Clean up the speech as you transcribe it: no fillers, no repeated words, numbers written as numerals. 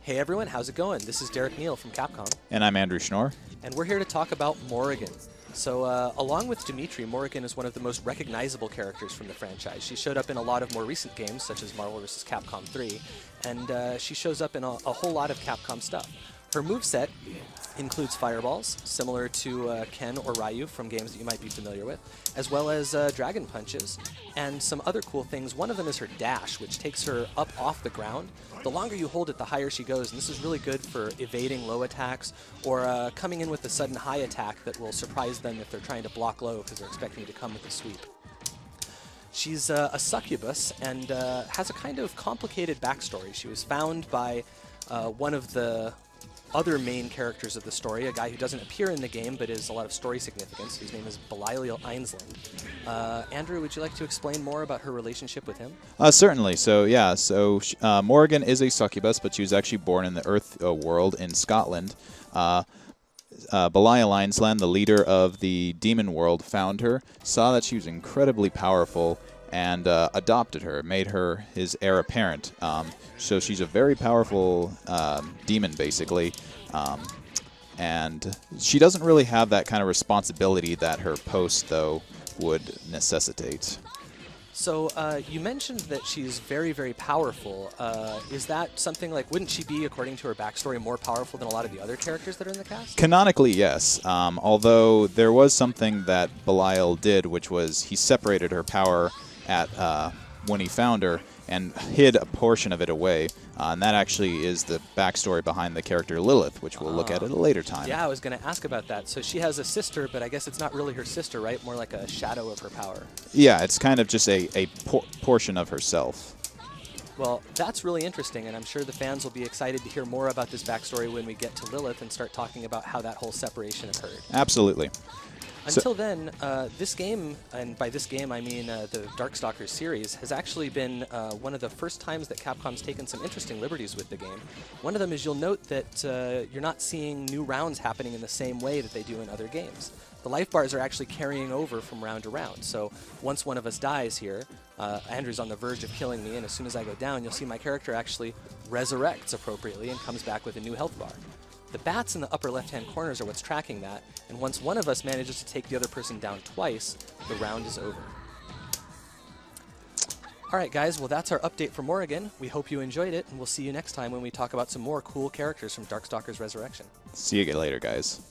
Hey everyone, how's it going? This is Derek Neal from Capcom. And I'm Andrew Schnorr. And we're here to talk about Morrigan. So along with Dimitri, Morrigan is one of the most recognizable characters from the franchise. She showed up in a lot of more recent games, such as Marvel vs. Capcom 3, and she shows up in a whole lot of Capcom stuff. Her moveset includes fireballs, similar to Ken or Ryu from games that you might be familiar with, as well as dragon punches, and some other cool things. One of them is her dash, which takes her up off the ground. The longer you hold it, the higher she goes, and this is really good for evading low attacks or coming in with a sudden high attack that will surprise them if they're trying to block low because they're expecting you to come with a sweep. She's a succubus and has a kind of complicated backstory. She was found by one of the other main characters of the story, a guy who doesn't appear in the game but is a lot of story significance. His name is Belial Einsland. Andrew, would you like to explain more about her relationship with him? Certainly. So yeah, Morrigan is a succubus, but she was actually born in the Earth world in Scotland. Belial Einsland, the leader of the demon world, found her, saw that she was incredibly powerful, and adopted her, made her his heir apparent. So she's a very powerful demon, basically, and she doesn't really have that kind of responsibility that her post, though, would necessitate. So you mentioned that she's very, very powerful. Is that something like, wouldn't she be, according to her backstory, more powerful than a lot of the other characters that are in the cast? Canonically, yes. Although there was something that Belial did, which was he separated her power at when he found her and hid a portion of it away. And that actually is the backstory behind the character Lilith, which we'll look at a later time. Yeah, I was going to ask about that. So she has a sister, but I guess it's not really her sister, right? More like a shadow of her power. Yeah, it's kind of just a portion of herself. Well, that's really interesting, and I'm sure the fans will be excited to hear more about this backstory when we get to Lilith and start talking about how that whole separation occurred. Absolutely. Until then, this game, and by this game I mean the Darkstalkers series, has actually been one of the first times that Capcom's taken some interesting liberties with the game. One of them is you'll note that you're not seeing new rounds happening in the same way that they do in other games. The life bars are actually carrying over from round to round, so once one of us dies here, Andrew's on the verge of killing me, and as soon as I go down, you'll see my character actually resurrects appropriately and comes back with a new health bar. The bats in the upper left-hand corners are what's tracking that, and once one of us manages to take the other person down twice, the round is over. All right, guys, well, that's our update for Morrigan. We hope you enjoyed it, and we'll see you next time when we talk about some more cool characters from Darkstalkers Resurrection. See you later, guys.